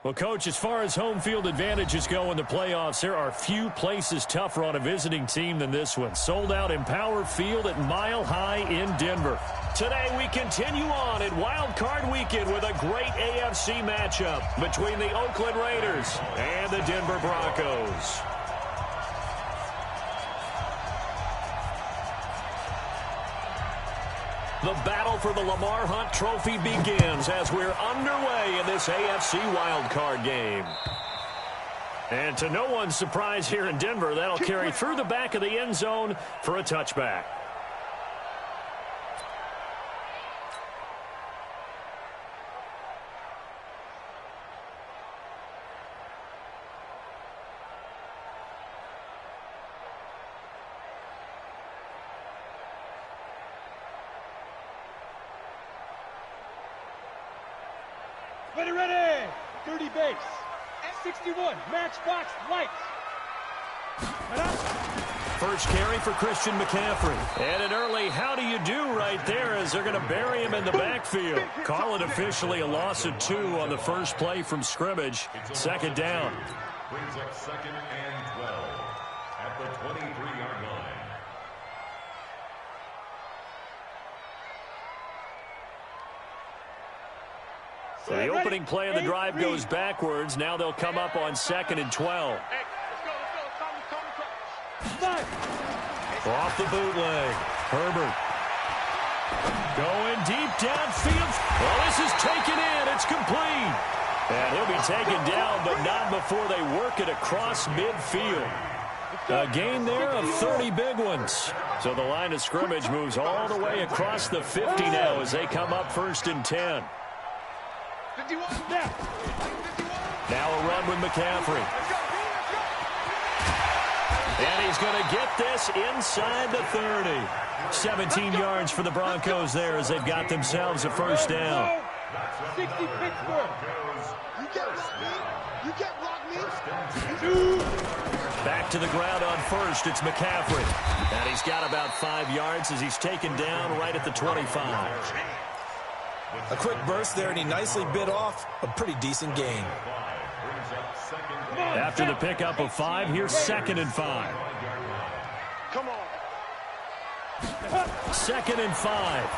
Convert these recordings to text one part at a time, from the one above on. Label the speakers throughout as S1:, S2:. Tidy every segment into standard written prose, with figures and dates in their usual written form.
S1: Well, Coach, as far as home field advantages go in the playoffs, there are few places tougher on a visiting team than this one. Sold out Empower Field at Mile High in Denver. Today we continue on at Wildcard Weekend with a great AFC matchup between the Oakland Raiders and the Denver Broncos. The battle for the Lamar Hunt Trophy begins as we're underway in this AFC wildcard game. And to no one's surprise here in Denver, that'll carry through the back of the end zone for a touchback.
S2: Ready, 30 base, 61, matchbox, lights.
S1: First carry for Christian McCaffrey. And an early how do you do right there as they're going to bury him in the backfield. Call it officially a loss of 2 on the first play from scrimmage. Second down.
S3: Brings up 2nd and 12 at the 23-yard line.
S1: So the opening play of the drive goes backwards. Now they'll come up on 2nd and 12. Off the bootleg. Herbert. Going deep downfield. Well, this is taken in. It's complete. And he'll be taken down, but not before they work it across midfield. A gain there of 30 big ones. So the line of scrimmage moves all the way across the 50 now as they come up 1st and 10. Now a run with McCaffrey. And he's going to get this inside the 30. 17 yards for the Broncos there as they've got themselves a first down.
S2: 60 Pittsburgh. You can't block me.
S1: Back to the ground on first. It's McCaffrey. And he's got about 5 yards as he's taken down right at the 25.
S4: A quick burst there, and he nicely bit off a pretty decent gain.
S1: After the pickup of 5, here's 2nd and 5.
S2: Come on.
S1: 2nd and 5.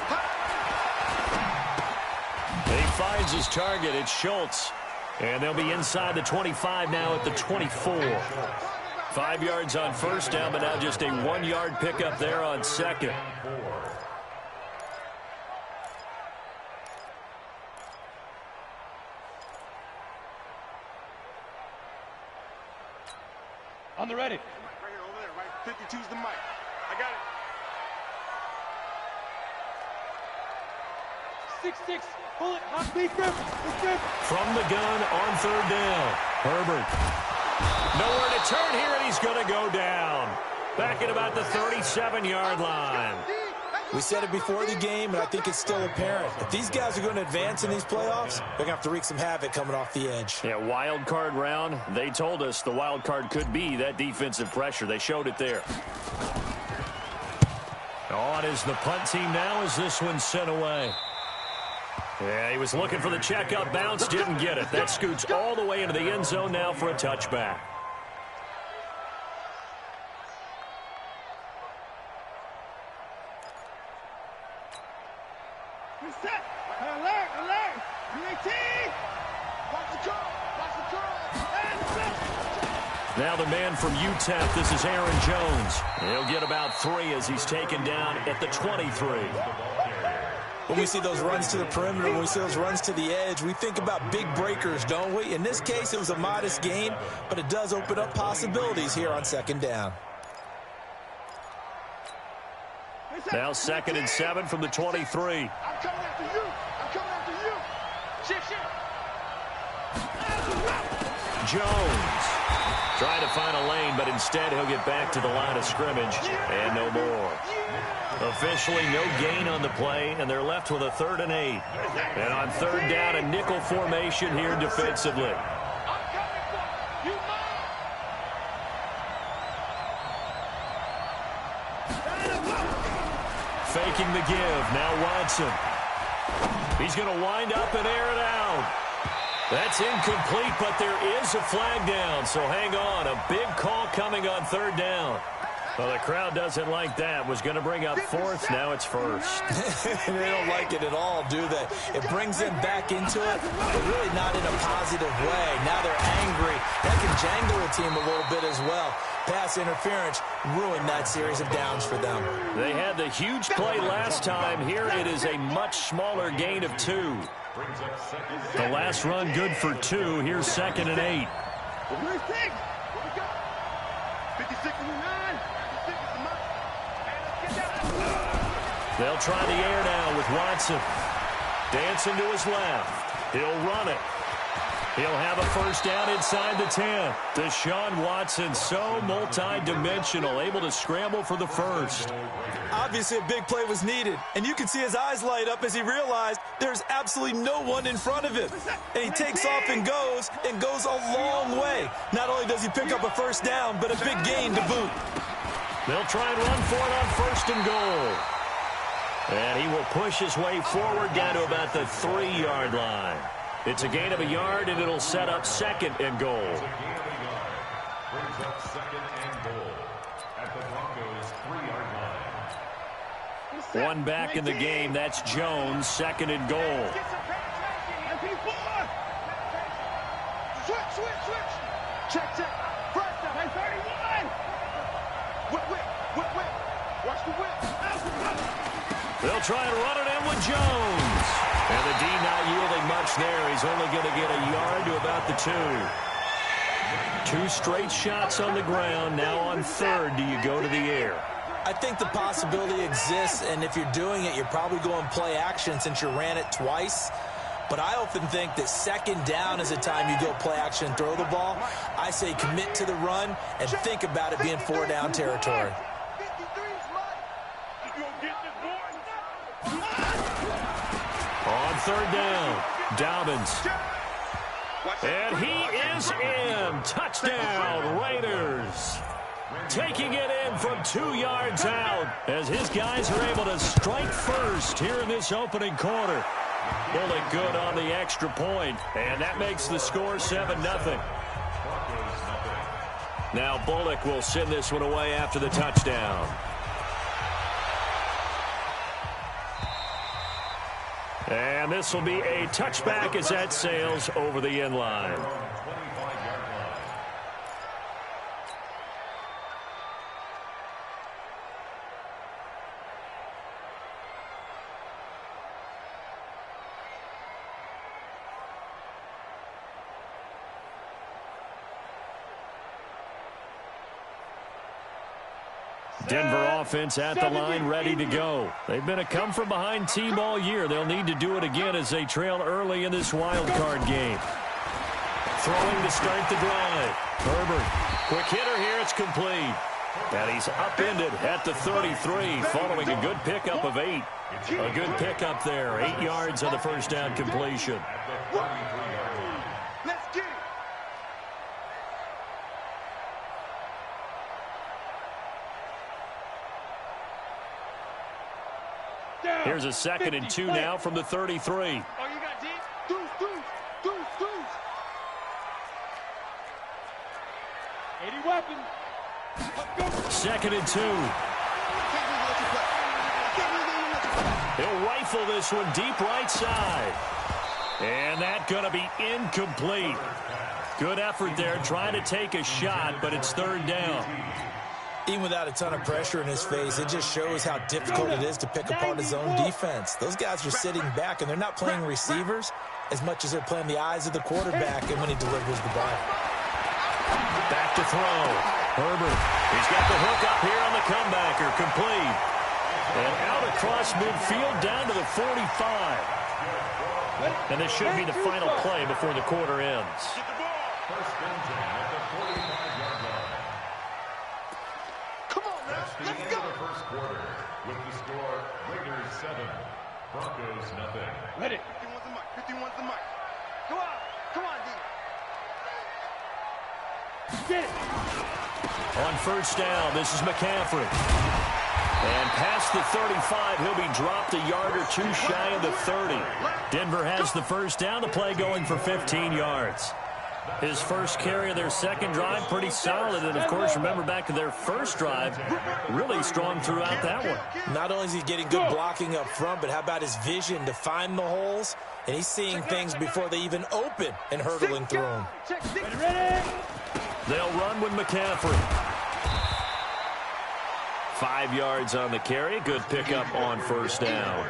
S1: And he finds his target. It's Schultz. And they'll be inside the 25 now at the 24. 5 yards on first down, but now just a 1-yard pickup there on 2nd.
S2: On the ready.
S5: Right here, over there, right? 52's the mic. I got it.
S2: 6-6, bullet, hot beat, grip.
S1: From the gun on 3rd down. Herbert. Nowhere to turn here, and he's going to go down. Back at about the 37-yard line.
S4: We said it before the game, and I think it's still apparent. If these guys are going to advance in these playoffs, they're going to have to wreak some havoc coming off the edge.
S1: Yeah, wild card round. They told us the wild card could be that defensive pressure. They showed it there. On is the punt team now as this one's sent away. Yeah, he was looking for the checkup bounce, didn't get it. That scoots all the way into the end zone now for a touchback.
S2: Set. Alert, alert. UAT. Watch the curl. Watch the curl.
S1: Now the man from UTEP, this is Aaron Jones. He'll get about 3 as he's taken down at the 23.
S4: When we see those runs to the perimeter, when we see those runs to the edge, we think about big breakers, don't we? In this case, it was a modest gain, but it does open up possibilities here on 2nd down.
S1: Now 2nd and 7 from the 23.
S2: I'm coming after you. I'm coming after you. Shift.
S1: Jones trying to find a lane, but instead he'll get back to the line of scrimmage and no more. Officially no gain on the play, and they're left with a 3rd and 8. And on 3rd down, a nickel formation here defensively. Faking the give. Now Watson. He's going to wind up and air it out. That's incomplete, but there is a flag down, so hang on. A big call coming on third down. Well, the crowd doesn't like that. Was going to bring up fourth. Now it's first.
S4: They don't like it at all, do they? It brings them back into it, but really not in a positive way. Now they're angry. That can jangle a team a little bit as well. Pass interference ruined that series of downs for them.
S1: They had the huge play last time. Here it is a much smaller gain of 2. The last run good for 2. Here's 2nd and 8. They'll try the air now with Watson. Dancing to his left. He'll run it. He'll have a first down inside the 10. Deshaun Watson, so multi-dimensional, able to scramble for the first.
S4: Obviously, a big play was needed, and you can see his eyes light up as he realized there's absolutely no one in front of him. And he takes off and goes a long way. Not only does he pick up a first down, but a big gain to boot.
S1: They'll try and run for it on 1st and goal. And he will push his way forward down to about the 3-yard line. It's a gain of a yard, and it'll set up 2nd and goal.
S3: Brings up 2nd and goal at the Broncos' 3-yard line.
S1: One back in the game. That's Jones, 2nd and goal.
S2: Switch. Check. First down. Hey, 31. Whip. Watch the whip.
S1: They'll try and run it in with Jones. And the D not yielding much there. He's only going to get a yard to about the 2. 2 straight shots on the ground. Now on 3rd, do you go to the air?
S4: I think the possibility exists, and if you're doing it, you're probably going play action since you ran it twice. But I often think that 2nd down is the time you go play action and throw the ball. I say commit to the run and think about it being 4-down territory.
S1: On 3rd down, Dobbins. And he is in. Touchdown, Raiders. Taking it in from 2 yards out as his guys are able to strike first here in this opening quarter. Bullock good on the extra point, and that makes the score 7-0. Now Bullock will send this one away after the touchdown. And this will be a touchback as that sails over the end line. Denver offense at the line, ready to go. They've been a come-from-behind team all year. They'll need to do it again as they trail early in this wild card game. Throwing to start the drive. Herbert, quick hitter here, it's complete. And he's upended at the 33 following a good pickup of 8. A good pickup there, 8 yards on the first down completion.
S2: Let's get it.
S1: Here's a 2nd and 2 now from the 33.
S2: Oh, you got deep? Deuce. 80 weapons. Let's go.
S1: 2nd and 2. He'll rifle this one deep right side. And that's going to be incomplete. Good effort there, trying to take a shot, but it's 3rd down.
S4: Even without a ton of pressure in his face, it just shows how difficult it is to pick apart his own defense. Those guys are sitting back, and they're not playing receivers as much as they're playing the eyes of the quarterback and when he delivers the ball.
S1: Back to throw. Herbert, he's got the hook up here on the comebacker, complete. And out across midfield down to the 45. And this should be the final play before the quarter ends.
S3: First and 10 at the 45-yard line.
S2: Come on, man.
S3: That's the end of the first quarter with the score Raiders 7, Broncos 0.
S2: Ready. 51's the mic. Go on. Come on, D. Get it.
S1: On first down, this is McCaffrey. And past the 35, he'll be dropped a yard or two shy of the 30. Denver has the first down. The play going for 15 yards. His first carry of their second drive, pretty solid. And, of course, remember back to their first drive, really strong throughout that one.
S4: Not only is he getting good blocking up front, but how about his vision to find the holes? And he's seeing things before they even open and hurdling through them.
S1: They'll run with McCaffrey. 5 yards on the carry. Good pickup on first down.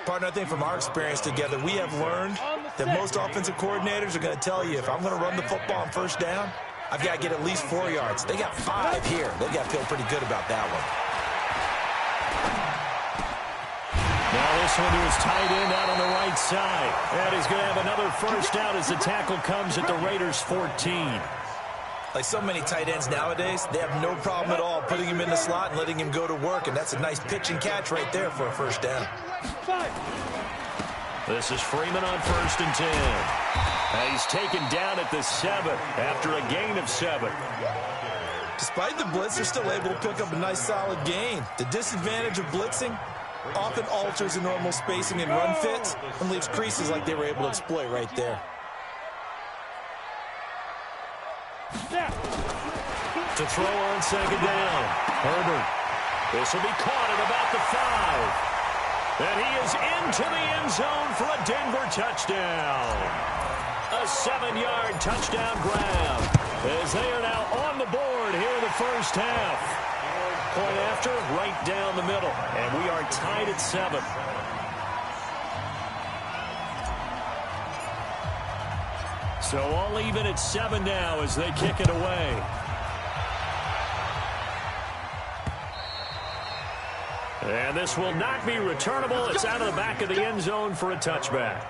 S4: Partner, I think from our experience together, we have learned that most offensive coordinators are going to tell you, if I'm going to run the football on first down, I've got to get at least 4 yards. They got 5 here. They've got to feel pretty good about that one.
S1: Now this one to his tight end out on the right side. And he's going to have another first down as the tackle comes at the Raiders' 14.
S4: Like so many tight ends nowadays, they have no problem at all putting him in the slot and letting him go to work. And that's a nice pitch and catch right there for a first down.
S1: This is Freeman on 1st and 10. And he's taken down at the 7 after a gain of 7.
S4: Despite the blitz, they're still able to pick up a nice solid gain. The disadvantage of blitzing often alters the normal spacing and run fits and leaves creases like they were able to exploit right there.
S1: To throw on second down. Herbert. This will be caught at about the 5. And he is into the end zone for a Denver touchdown. A 7-yard touchdown grab as they are now on the board here in the first half. Point after, right down the middle. And we are tied at 7. So all even at 7 now as they kick it away. And this will not be returnable. It's out of the back of the end zone for a touchback.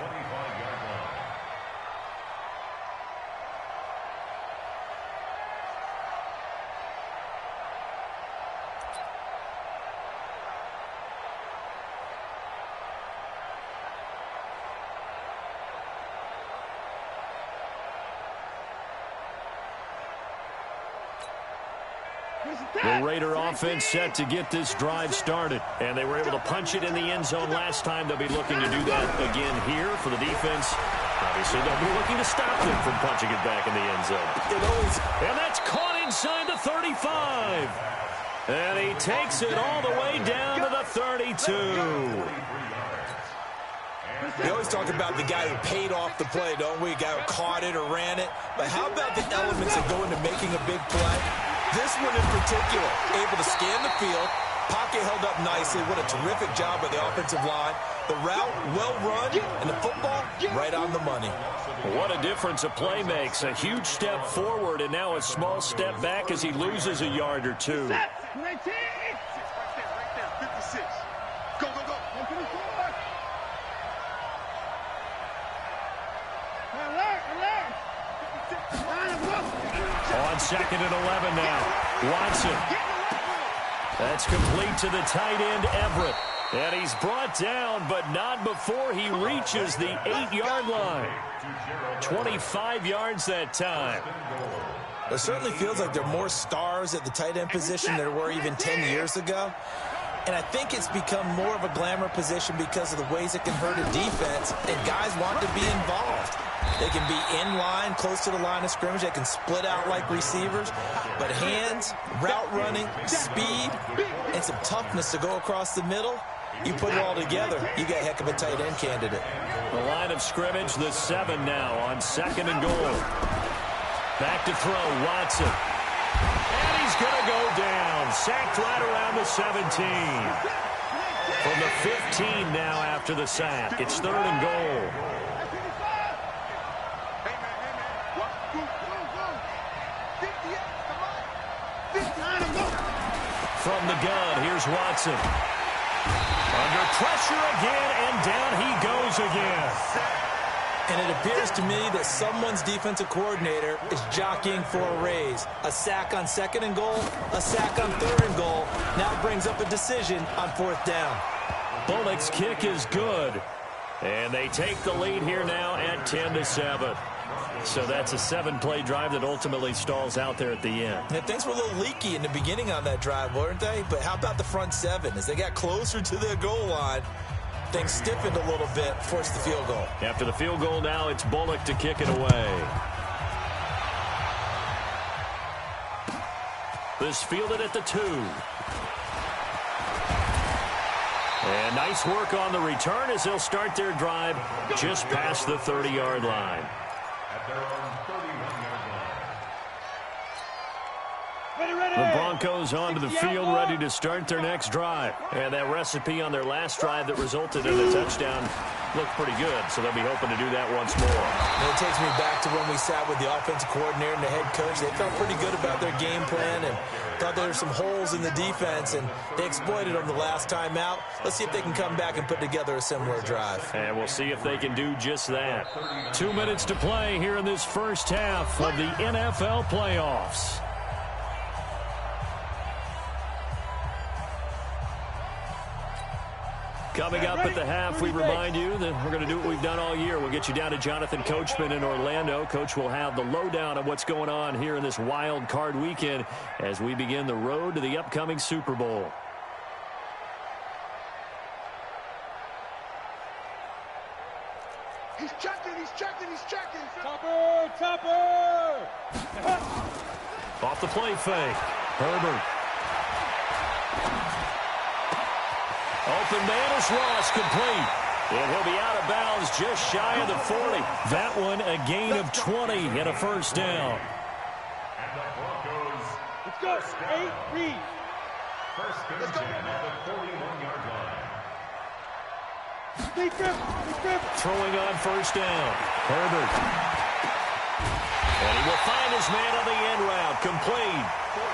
S1: The Raider offense set to get this drive started, and they were able to punch it in the end zone last time. They'll be looking to do that again here for the defense. Obviously, they'll be looking to stop them from punching it back in the end zone. And that's caught inside the 35. And he takes it all the way down to the 32.
S4: We always talk about the guy who paid off the play, don't we? A guy who caught it or ran it. But how about the elements that go into making a big play? This one in particular, able to scan the field, pocket held up nicely. What a terrific job by the offensive line. The route, well run, and the football, right on the money.
S1: What a difference a play makes. A huge step forward and now a small step back as he loses a yard or two.
S5: Right there, 56. Go, go, go.
S1: On 2nd and 11 now. Watson. That's complete to the tight end, Everett. And he's brought down, but not before he reaches the 8-yard line. 25 yards that time.
S4: It certainly feels like there are more stars at the tight end position than there were even 10 years ago. And I think it's become more of a glamour position because of the ways it can hurt a defense, and guys want to be involved. They can be in line, close to the line of scrimmage. They can split out like receivers. But hands, route running, speed, and some toughness to go across the middle, you put it all together, you got a heck of a tight end candidate.
S1: The line of scrimmage, the 7 now on 2nd and goal. Back to throw, Watson. And he's going to go down. Sacked right around the 17. From the 15 now after the sack. It's 3rd and goal. From the gun, here's Watson. Under pressure again, and down he goes again.
S4: And it appears to me that someone's defensive coordinator is jockeying for a raise. A sack on 2nd and goal, a sack on 3rd and goal. Now brings up a decision on 4th down.
S1: Bullock's kick is good. And they take the lead here now at 10-7. So that's a 7-play drive that ultimately stalls out there at the end.
S4: Yeah, things were a little leaky in the beginning on that drive, weren't they? But how about the front 7? As they got closer to the goal line, things stiffened a little bit, forced the field goal.
S1: After the field goal now, it's Bullock to kick it away. This fielded at the 2. And nice work on the return as they'll start their drive just past the 30-yard line.
S3: At their own 31-yard line.
S1: The Broncos onto the field, ready to start their next drive. And that recipe on their last drive that resulted in a touchdown looked pretty good, so they'll be hoping to do that once more.
S4: And it takes me back to when we sat with the offensive coordinator and the head coach. They felt pretty good about their game plan and thought there were some holes in the defense, and they exploited them the last time out. Let's see if they can come back and put together a similar drive.
S1: And we'll see if they can do just that. 2 minutes to play here in this first half of the NFL playoffs. Coming up at the half, we remind you that we're going to do what we've done all year. We'll get you down to Jonathan Coachman in Orlando. Coach will have the lowdown of what's going on here in this wild card weekend as we begin the road to the upcoming Super Bowl.
S2: He's checking, he's checking, he's checking.
S6: Topper, topper.
S1: Off the play fake. Herbert. Open man is Ross, complete. And he'll be out of bounds just shy of the 40. That one a gain of 20 and a first down.
S3: And the Broncos.
S6: Let's go. 8, read.
S3: First and 10 at the 41-yard line.
S6: Deep grip, deep grip.
S1: Throwing on first down. Herbert. And he will find his man on the end route. Complete.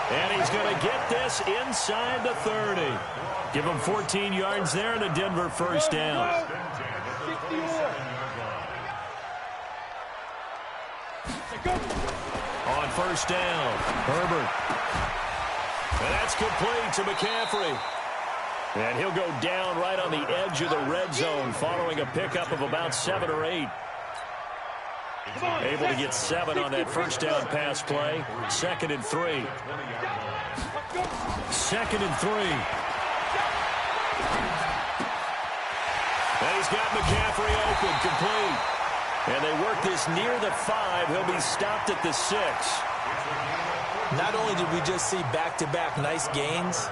S1: And he's going to get this inside the 30. Give him 14 yards there and a Denver first down. On first down, Herbert. And that's complete to McCaffrey. And he'll go down right on the edge of the red zone following a pickup of about 7 or 8. Able to get 7 on that first down pass play. 2nd and 3. 2nd and 3. And he's got McCaffrey open, complete. And they work this near the 5. He'll be stopped at the 6.
S4: Not only did we just see back-to-back nice gains,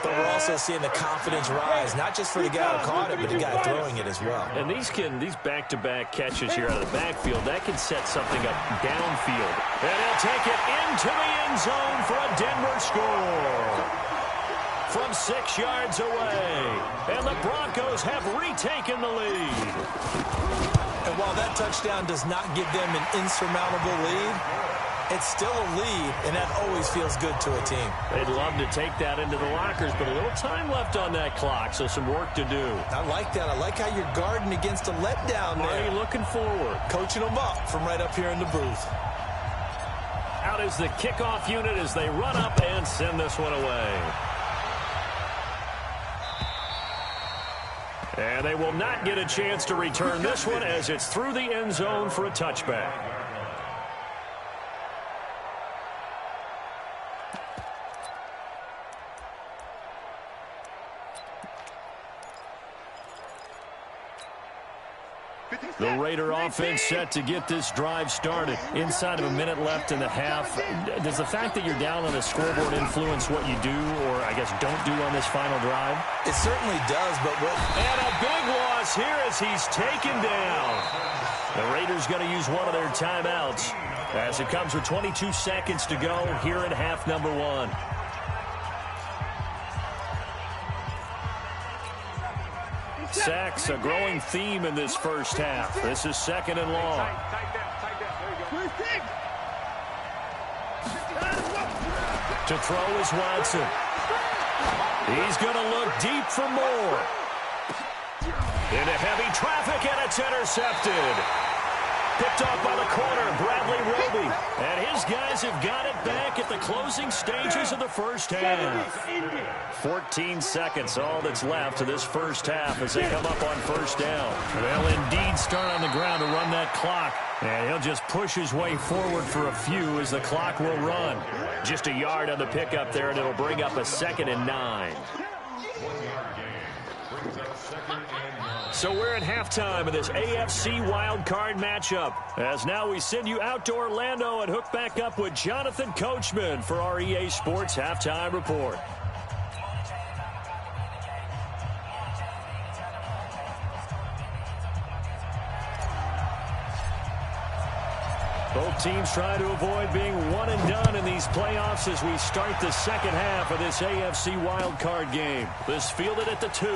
S4: but we're also seeing the confidence rise, not just for the guy who caught it, but the guy throwing it as well.
S1: And these back-to-back catches here out of the backfield, that can set something up downfield. And he'll take it into the end zone for a Denver score. From 6 yards away. And the Broncos have retaken the lead.
S4: And while that touchdown does not give them an insurmountable lead, it's still a lead, and that always feels good to a team.
S1: They'd love to take that into the lockers, but a little time left on that clock, so some work to do.
S4: I like that. I like how you're guarding against a letdown there.
S1: Marty looking forward.
S4: Coaching them up from right up here in the booth.
S1: Out is the kickoff unit as they run up and send this one away. And they will not get a chance to return this one as it's through the end zone for a touchback. The Raider offense set to get this drive started. Inside of a minute left in the half. Does the fact that you're down on the scoreboard influence what you do, or I guess don't do on this final drive?
S4: It certainly does, but what...
S1: And a big loss here as he's taken down. The Raiders going to use one of their timeouts as it comes with 22 seconds to go here in half number 1. Sacks, a growing theme in this first half. This is 2nd and long. To throw is Watson. He's going to look deep for more. Into heavy traffic, and it's intercepted. Picked off by the corner, Bradley Roby. And his guys have got it back at the closing stages of the first half. 14 seconds, all that's left to this first half as they come up on first down. They'll indeed start on the ground to run that clock. And he'll just push his way forward for a few as the clock will run. Just a yard on the pickup there, and it'll bring up a 2nd and 9. So we're at halftime of this AFC Wildcard matchup. As now we send you out to Orlando and hook back up with Jonathan Coachman for our EA Sports Halftime Report. Both teams try to avoid being one and done in these playoffs as we start the second half of this AFC wildcard game. This fielded at the 2.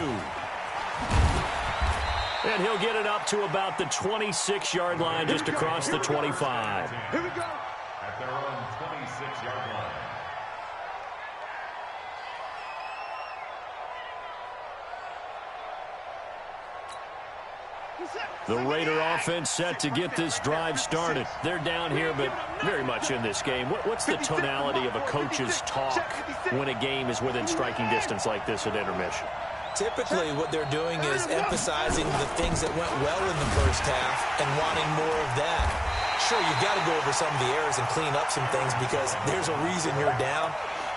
S1: And he'll get it up to about the 26-yard line just across the 25.
S2: Here we go.
S3: At their own 26-yard line.
S1: The Raider offense set to get this drive started. They're down here, but very much in this game. What's the tonality of a coach's talk when a game is within striking distance like this at intermission?
S4: Typically, what they're doing is emphasizing the things that went well in the first half and wanting more of that. Sure, you've got to go over some of the errors and clean up some things because there's a reason you're down.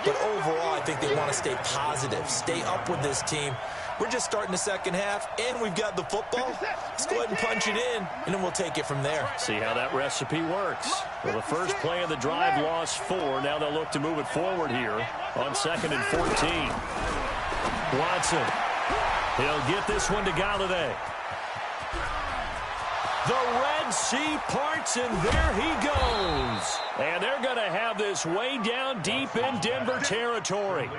S4: But overall, I think they want to stay positive, stay up with this team. We're just starting the second half, and we've got the football. Let's go ahead and punch it in, and then we'll take it from there.
S1: See how that recipe works. Well, the first play of the drive lost 4. Now they'll look to move it forward here on 2nd and 14. Watson. He'll get this one to Galladay. The Red Sea parts, and there he goes. And they're going to have this way down deep in Denver territory.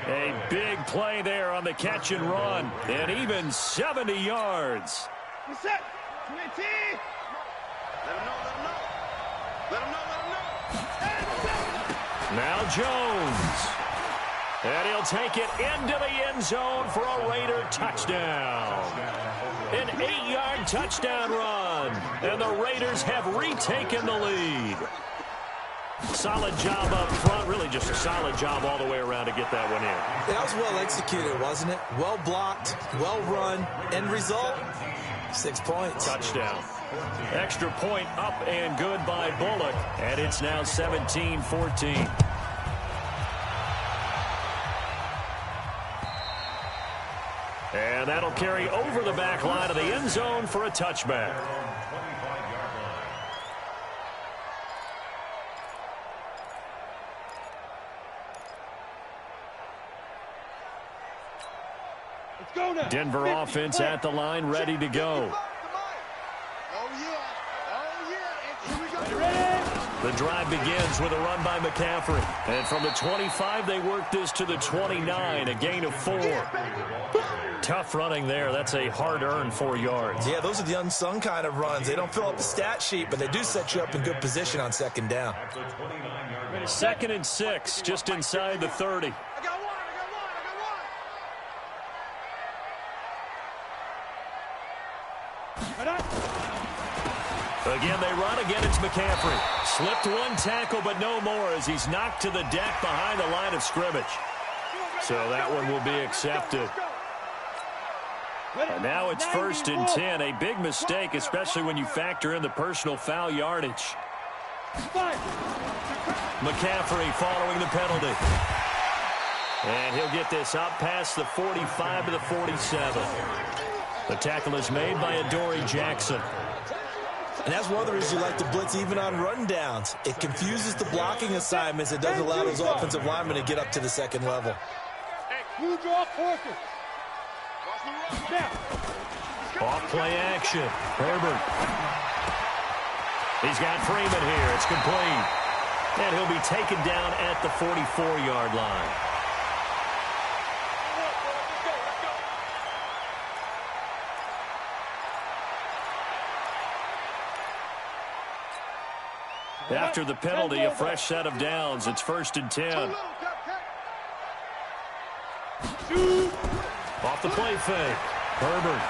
S1: A big play there on the catch and run, and even 70 yards.
S2: Reset. 20. Let him know, let him know. Let him know, let him know.
S1: Now Jones. And he'll take it into the end zone for a Raider touchdown. An 8-yard touchdown run. And the Raiders have retaken the lead. Solid job up front. Really just a solid job all the way around to get that one in.
S4: That was well executed, wasn't it? Well blocked, well run. End result, 6 points.
S1: Touchdown. Extra point up and good by Bullock. And it's now 17-14. And that'll carry over the back line of the end zone for a touchback.
S6: Let's go now.
S1: Denver offense at the line, ready to go.
S2: Oh, yeah. Oh, yeah. And here we go.
S6: Ready?
S1: The drive begins with a run by McCaffrey. And from the 25, they work this to the 29, a gain of 4. Tough running there. That's a hard-earned 4 yards.
S4: Yeah, those are the unsung kind of runs. They don't fill up the stat sheet, but they do set you up in good position on second down.
S1: 2nd and 6, just inside the 30.
S2: I got one.
S1: Again, they run. Again, it's McCaffrey. Slipped one tackle, but no more as he's knocked to the deck behind the line of scrimmage. So that one will be accepted. And now it's 1st and 10. A big mistake, especially when you factor in the personal foul yardage. McCaffrey following the penalty. And he'll get this up past the 45 to the 47. The tackle is made by Adoree Jackson.
S4: And that's one of the reasons you like to blitz even on rundowns. It confuses the blocking assignments. It doesn't allow those offensive linemen to get up to the second level.
S6: You draw focus. Now.
S1: Off play action. Herbert. He's got Freeman here. It's complete. And he'll be taken down at the 44-yard line. After the penalty, a fresh set of downs. It's 1st and 10. Off the play fake. Herbert.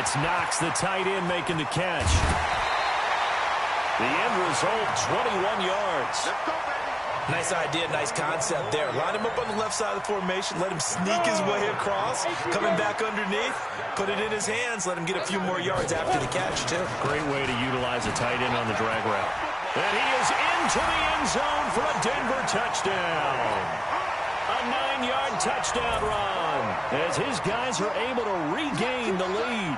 S1: It's Knox, the tight end, making the catch. The end result, 21 yards.
S2: Let's go, baby.
S4: Nice idea, nice concept there. Line him up on the left side of the formation. Let him sneak his way across. Coming back underneath. Put it in his hands. Let him get a few more yards after the catch, too.
S1: Great way to utilize a tight end on the drag route. And he is into the end zone for a Denver touchdown. A 9-yard touchdown run as his guys are able to regain the lead.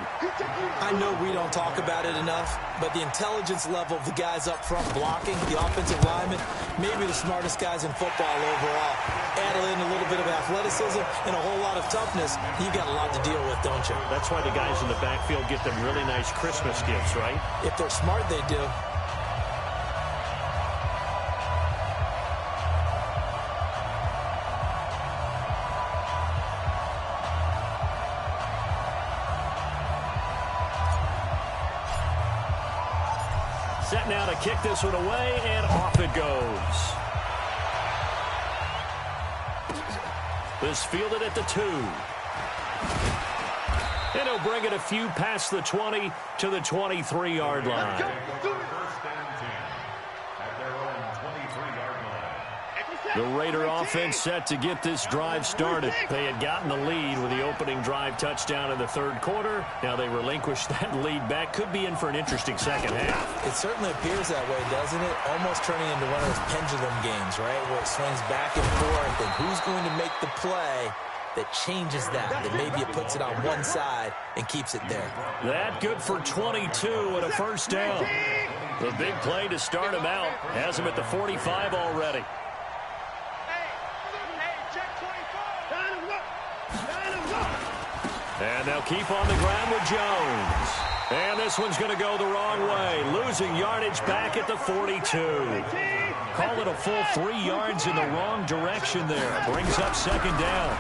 S4: I know we don't talk about it enough, but the intelligence level of the guys up front blocking, the offensive linemen, maybe the smartest guys in football overall. Add in a little bit of athleticism and a whole lot of toughness, you got a lot to deal with, don't you?
S1: That's why the guys in the backfield get them really nice Christmas gifts, right?
S4: If they're smart, they do.
S1: Set now to kick this one away, and off it goes. This fielded at the 2. And he'll bring it a few past the 20 to the 23-yard line.
S3: First and 10 at their own 23-yard line.
S1: The Raider offense set to get this drive started. They had gotten the lead with the opening drive touchdown in the third quarter. Now they relinquish that lead back. Could be in for an interesting second half.
S4: It certainly appears that way, doesn't it? Almost turning into one of those pendulum games, right? Where it swings back and forth, and who's going to make the play that changes that maybe it puts it on one side and keeps it there.
S1: That good for 22 and a first down. The big play to start him out has him at the 45 already. And they'll keep on the ground with Jones. And this one's going to go the wrong way. Losing yardage back at the 42. Call it a full 3 yards in the wrong direction there. Brings up second down.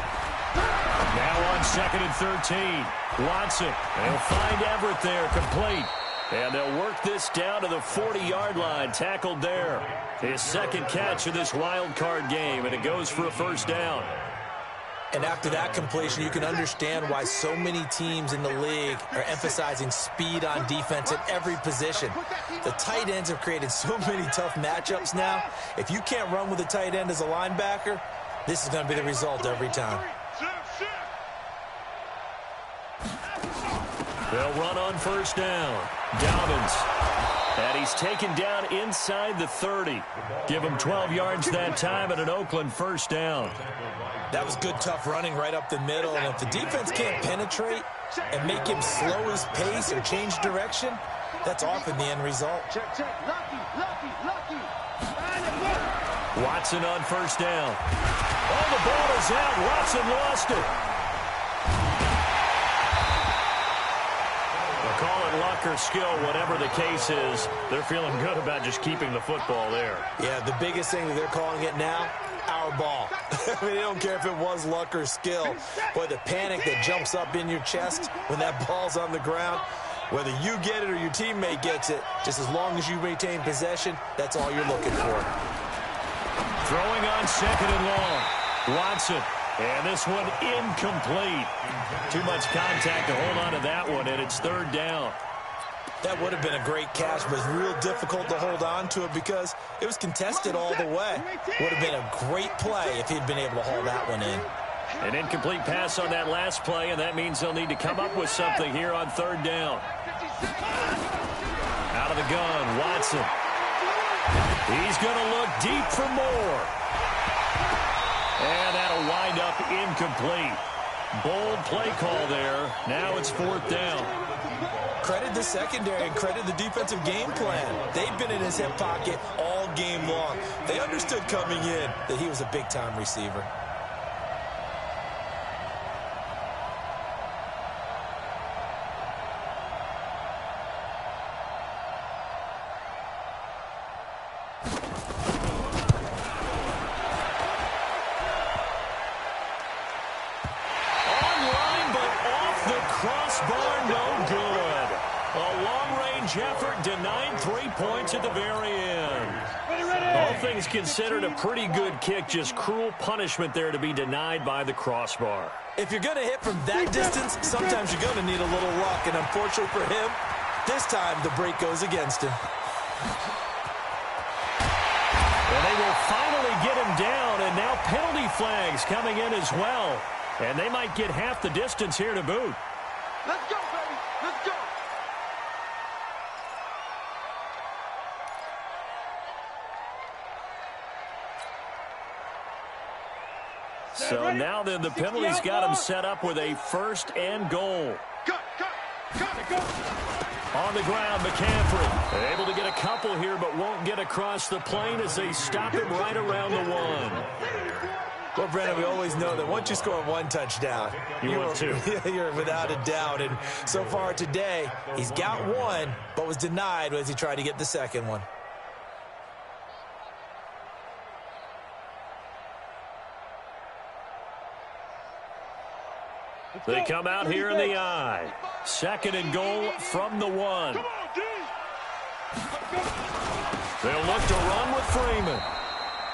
S1: Now on second and 13. Watson. They'll find Everett there, complete. And they'll work this down to the 40-yard line. Tackled there. His second catch of this wild card game, and it goes for a first down.
S4: And after that completion, you can understand why so many teams in the league are emphasizing speed on defense at every position. The tight ends have created so many tough matchups now. If you can't run with a tight end as a linebacker, this is going to be the result every time.
S1: They'll run on first down. Dobbins. And he's taken down inside the 30. Give him 12 yards that time and an Oakland first down.
S4: That was good, tough running right up the middle. And if the defense can't penetrate and make him slow his pace or change direction, that's often the end result.
S1: Watson on first down. Oh, the ball is out. Watson lost it. They'll call it luck or skill, whatever the case is. They're feeling good about just keeping the football there.
S4: Yeah, the biggest thing that they're calling it now, our ball. I mean, they don't care if it was luck or skill. Boy, the panic that jumps up in your chest when that ball's on the ground, whether you get it or your teammate gets it, just as long as you maintain possession, that's all you're looking for.
S1: Throwing on second and long. Watson. And this one incomplete. Too much contact to hold on to that one, and it's third down.
S4: That would have been a great catch, but it's real difficult to hold on to it because it was contested all the way. Would have been a great play if he'd been able to hold that one in.
S1: An incomplete pass on that last play, and that means they'll need to come up with something here on third down. Out of the gun, Watson. He's going to look deep for more. And that'll wind up incomplete. Bold play call there. Now it's fourth down.
S4: Credit the secondary and credit the defensive game plan. They've been in his hip pocket all game long. They understood coming in that he was a big-time receiver.
S1: Effort denied 3 points at the very end. All things considered, a pretty good kick, just cruel punishment there to be denied by the crossbar.
S4: If you're going to hit from that distance, sometimes you're going to need a little luck, and unfortunately for him, this time the break goes against him.
S1: And they will finally get him down, and now penalty flags coming in as well. And they might get half the distance here to boot.
S2: Let's go, baby. Let's go.
S1: So now then, the penalty's got him set up with a 1st and goal.
S2: Cut.
S1: On the ground, McCaffrey able to get a couple here, but won't get across the plane as they stop him right around the 1.
S4: Well, Brennan, we always know that once you score 1 touchdown,
S1: you're
S4: without a doubt. And so far today, he's got 1, but was denied as he tried to get the 2nd one.
S1: They come out here in the I. 2nd and goal from the 1. They'll look to run with Freeman.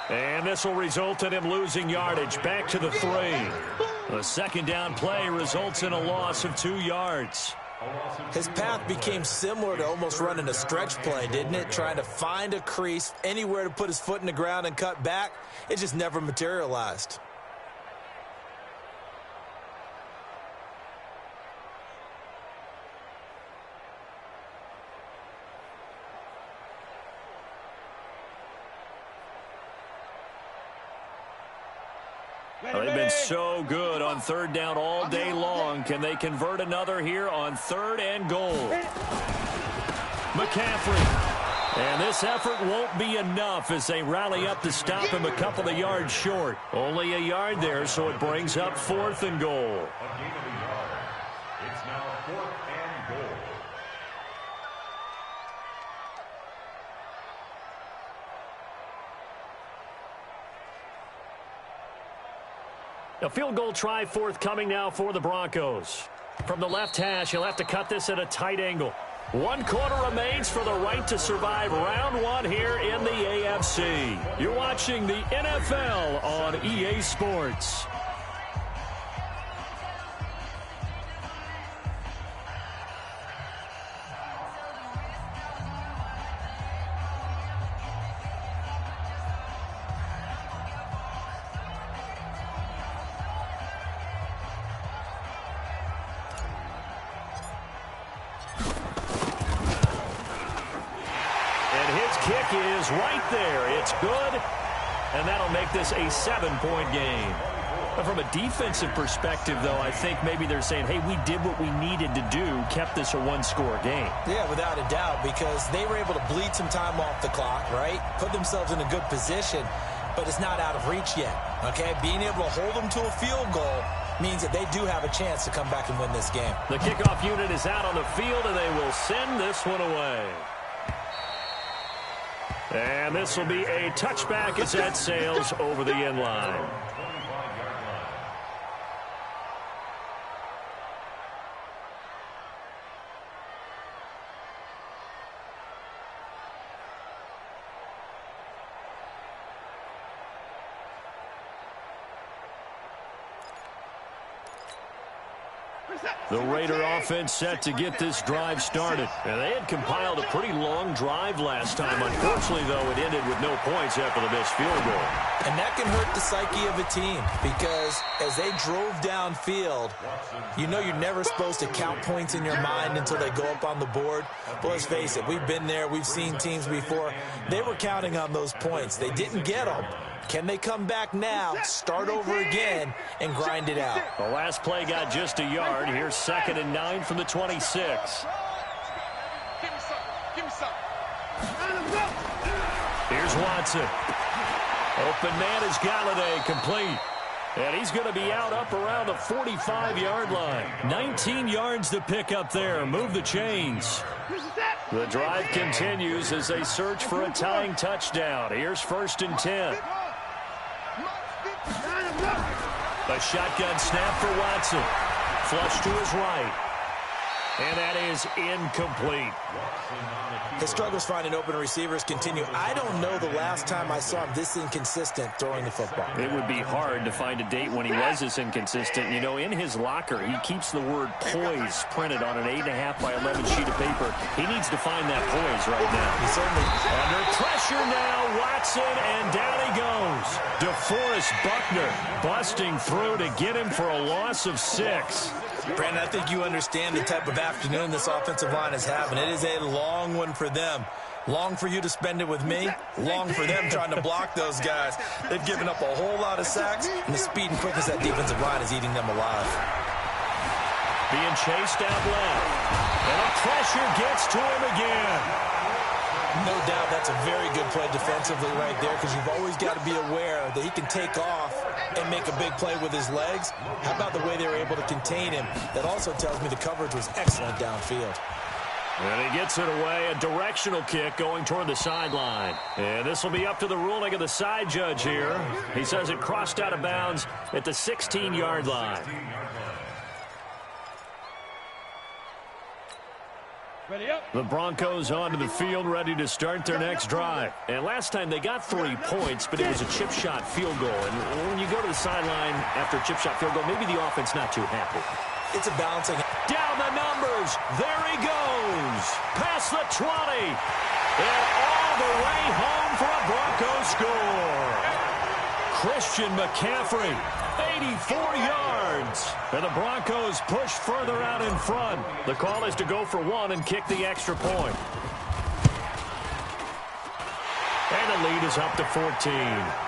S1: And this will result in him losing yardage back to the 3. A 2nd down play results in a loss of 2 yards.
S4: His path became similar to almost running a stretch play, didn't it? Trying to find a crease, anywhere to put his foot in the ground and cut back. It just never materialized.
S1: They've been so good on 3rd down all day long. Can they convert another here on 3rd and goal? McCaffrey. And this effort won't be enough as they rally up to stop him a couple of yards short. Only a yard there, so it brings up 4th and goal.
S3: A gain of a yard. It's now 4th and goal.
S1: A field goal try forthcoming now for the Broncos. From the left hash, he'll have to cut this at a tight angle. 1 quarter remains for the right to survive round 1 here in the AFC. You're watching the NFL on EA Sports. Kick is right there. It's good, and that'll make this a 7-point game. But from a defensive perspective, though, I think maybe they're saying, hey, we did what we needed to do, kept this a 1-score game.
S4: Yeah, without a doubt, because they were able to bleed some time off the clock, right? Put themselves in a good position, but it's not out of reach yet, okay? Being able to hold them to a field goal means that they do have a chance to come back and win this game.
S1: The kickoff unit is out on the field, and they will send this one away. And this will be a touchback as that sails over the end line. The Raider offense set to get this drive started. And they had compiled a pretty long drive last time. Unfortunately, though, it ended with no points after the missed field goal.
S4: And that can hurt the psyche of a team because as they drove downfield, you know you're never supposed to count points in your mind until they go up on the board. But let's face it, we've been there. We've seen teams before. They were counting on those points. They didn't get them. Can they come back now, start over again, and grind it out?
S1: The last play got just a yard. Here's 2nd and 9 from the 26.
S2: Give me some.
S1: Here's Watson. Open man is Galladay, complete. And he's going to be out up around the 45-yard line. 19 yards to pick up there. Move the chains. The drive continues as they search for a tying touchdown. Here's 1st and 10. A shotgun snap for Watson. Flush to his right. And that is incomplete.
S4: His struggles finding open receivers continue. I don't know the last time I saw him this inconsistent throwing the football.
S1: It would be hard to find a date when he was this inconsistent. You know, in his locker, he keeps the word poise printed on an 8.5 by 11 sheet of paper. He needs to find that poise right now.
S4: He certainly.
S1: Under pressure now, Watson, and down he goes. DeForest Buckner busting through to get him for a loss of 6.
S4: Brandon, I think you understand the type of afternoon this offensive line is having. It is a long one for them. Long for you to spend it with me. Long for them trying to block those guys. They've given up a whole lot of sacks, and the speed and quickness of that defensive line is eating them alive.
S1: Being chased out left. And the pressure gets to him again.
S4: No doubt that's a very good play defensively right there, because you've always got to be aware that he can take off and make a big play with his legs. How about the way they were able to contain him? That also tells me the coverage was excellent downfield.
S1: And he gets it away. A directional kick going toward the sideline. And this will be up to the ruling of the side judge here. He says it crossed out of bounds at the 16-yard line.
S6: Ready up.
S1: The Broncos onto the field, ready to start their next drive. And last time they got 3 points, but it was a chip shot field goal. And when you go to the sideline after a chip shot field goal, maybe the offense not too happy.
S4: It's a balancing.
S1: Down the numbers. There he goes. Past the 20. And all the way home for a Broncos score. Christian McCaffrey, 84 yards. And the Broncos push further out in front. The call is to go for 1 and kick the extra point. And the lead is up to 14.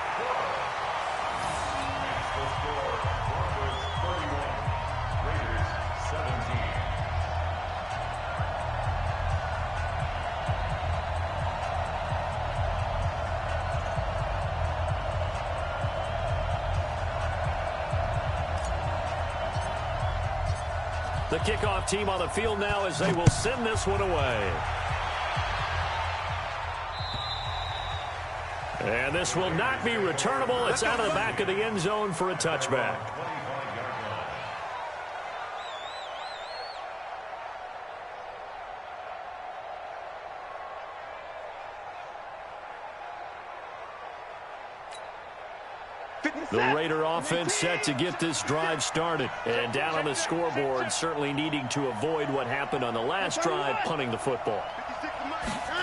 S1: The kickoff team on the field now as they will send this one away. And this will not be returnable. It's out of the back of the end zone for a touchback. The Raider offense set to get this drive started. And down on the scoreboard, certainly needing to avoid what happened on the last drive, punting the football.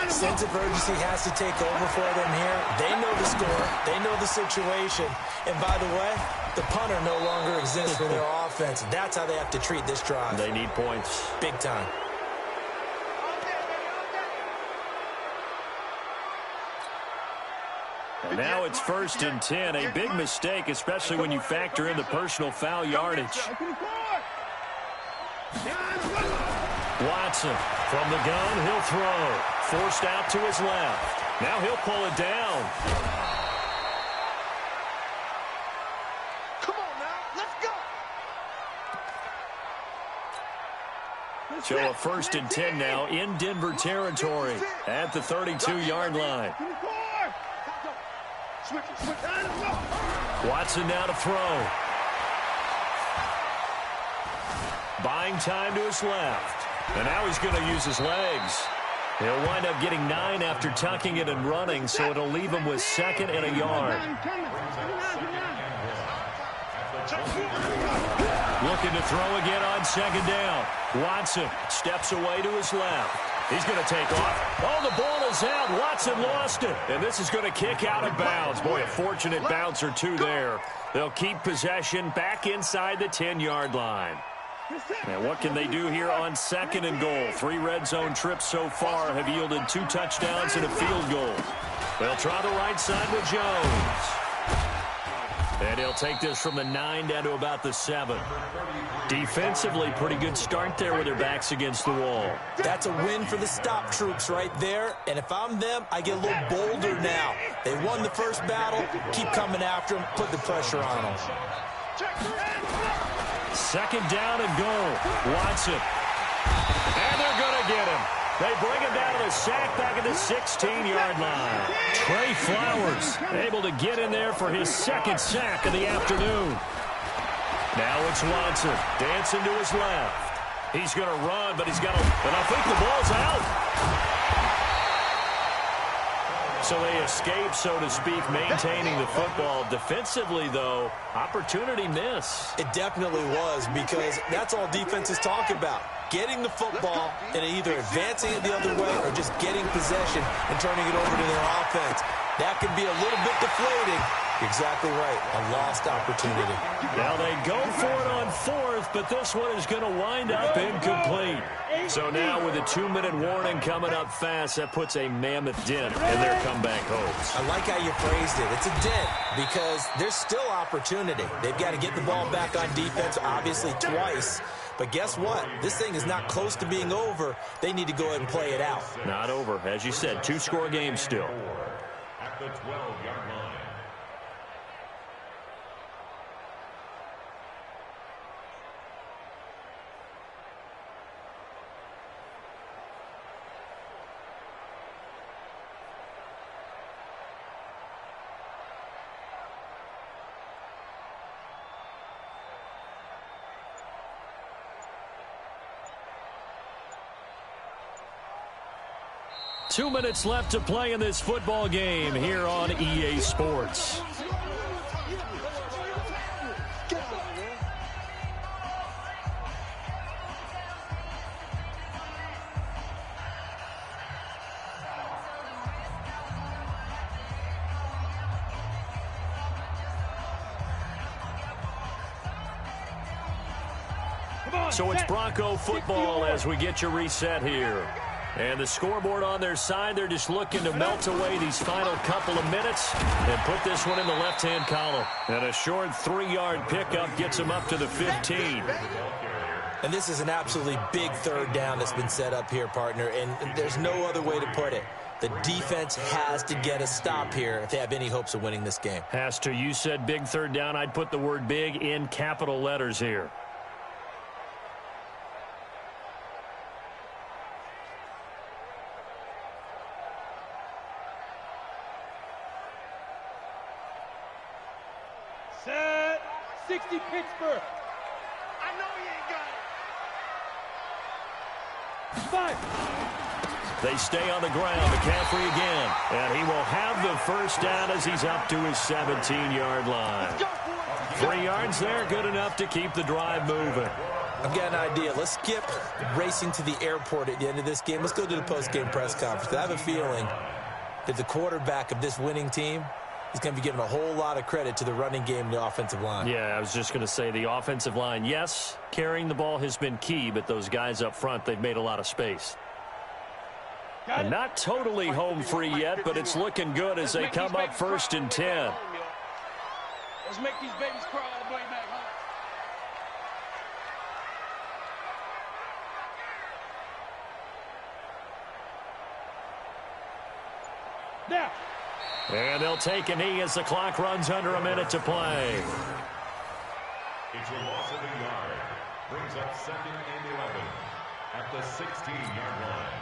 S4: Sense of urgency has to take over for them here. They know the score. They know the situation. And by the way, the punter no longer exists for their offense. That's how they have to treat this drive.
S1: They need points.
S4: Big time.
S1: And now it's 1st and 10. A big mistake, especially when you factor in the personal foul yardage. Watson from the gun, he'll throw. Forced out to his left. Now he'll pull it down.
S2: Come on now, let's go.
S1: So a 1st and 10 now in Denver territory at the 32-yard line. Watson now to throw. Buying time to his left. And now he's going to use his legs. He'll wind up getting 9 after tucking it and running, so it'll leave him with 2nd and a yard. Looking to throw again on 2nd down. Watson steps away to his left. He's going to take off. Oh, the ball is out. Watson lost it. And this is going to kick out of bounds. Boy, a fortunate bounce or two there. They'll keep possession back inside the 10-yard line. Now, what can they do here on 2nd and goal? 3 red zone trips so far have yielded 2 touchdowns and a field goal. They'll try the right side with Jones. And he'll take this from the 9 down to about the 7. Defensively, pretty good start there with their backs against the wall.
S4: That's a win for the stop troops right there. And if I'm them, I get a little bolder now. They won the first battle. Keep coming after them. Put the pressure on them.
S1: 2nd down and goal. Watson. And they're going to get him. They bring him down to the sack back at the 16-yard line. Trey Flowers able to get in there for his 2nd sack of the afternoon. Now it's Watson dancing to his left. He's going to run, but he's got to, and I think the ball's out. So they escape, so to speak, maintaining the football. Defensively, though, opportunity miss.
S4: It definitely was, because that's all defenses talk about. Getting the football and either advancing it the other way or just getting possession and turning it over to their offense. That can be a little bit deflating. You're exactly right. A lost opportunity.
S1: Now they go for it on fourth, but this one is going to wind up incomplete. So now with a 2-minute warning coming up fast, that puts a mammoth dent in their comeback hopes.
S4: I like how you phrased it. It's a dent because there's still opportunity. They've got to get the ball back on defense, obviously twice. But guess what? This thing is not close to being over. They need to go ahead and play it out.
S1: Not over. As you said, 2-score game still.
S3: At the 12-yard line.
S1: Two minutes left to play in this football game here on EA Sports. So it's Bronco football as we get you reset here. And the scoreboard on their side, they're just looking to melt away these final couple of minutes and put this one in the left-hand column. And a short 3-yard pickup gets them up to the 15.
S4: And this is an absolutely big third down that's been set up here, partner, and there's no other way to put it. The defense has to get a stop here if they have any hopes of winning this game.
S1: Has to. You said big third down. I'd put the word big in capital letters here.
S6: Set. 60 Pittsburgh.
S2: I know he ain't got it.
S6: 5.
S1: They stay on the ground. McCaffrey again. And he will have the first down as he's up to his 17-yard line. 3 yards there, good enough to keep the drive moving.
S4: I've got an idea. Let's skip racing to the airport at the end of this game. Let's go to the post-game press conference. I have a feeling that the quarterback of this winning team is going to be given a whole lot of credit to the running game and the offensive line.
S1: Yeah, I was just going to say the offensive line, yes, carrying the ball has been key, but those guys up front, they've made a lot of space. And not totally home free yet, but it's looking good as they come up 1st and 10.
S6: Let's make these babies cry all the way back home. Now.
S1: And they'll take a knee as the clock runs under a minute to play.
S3: It's a loss of a yard. Brings up 2nd and 11 at the 16-yard line.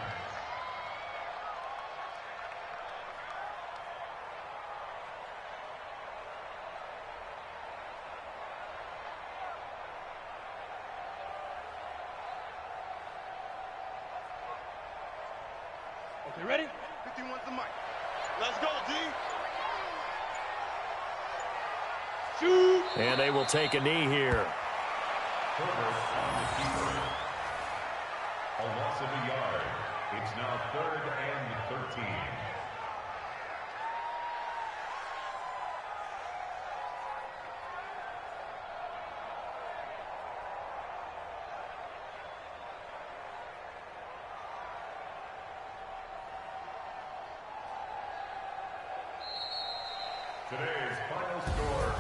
S6: Okay, ready?
S2: 51's the mic. Let's go, D.
S6: Shoot.
S1: And they will take a knee here.
S3: Herbert on the keeper. A loss of a yard. It's now 3rd and 13. Today's final score.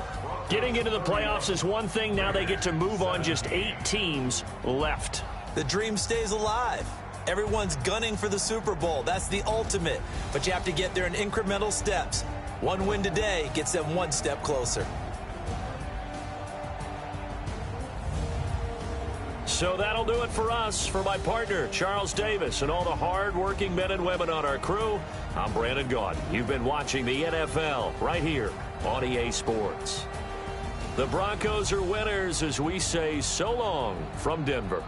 S1: Getting into the playoffs is one thing. Now they get to move on. Just 8 teams left.
S4: The dream stays alive. Everyone's gunning for the Super Bowl. That's the ultimate. But you have to get there in incremental steps. One win today gets them one step closer.
S1: So that'll do it for us. For my partner, Charles Davis, and all the hard-working men and women on our crew, I'm Brandon Gaudin. You've been watching the NFL right here on EA Sports. The Broncos are winners as we say so long from Denver.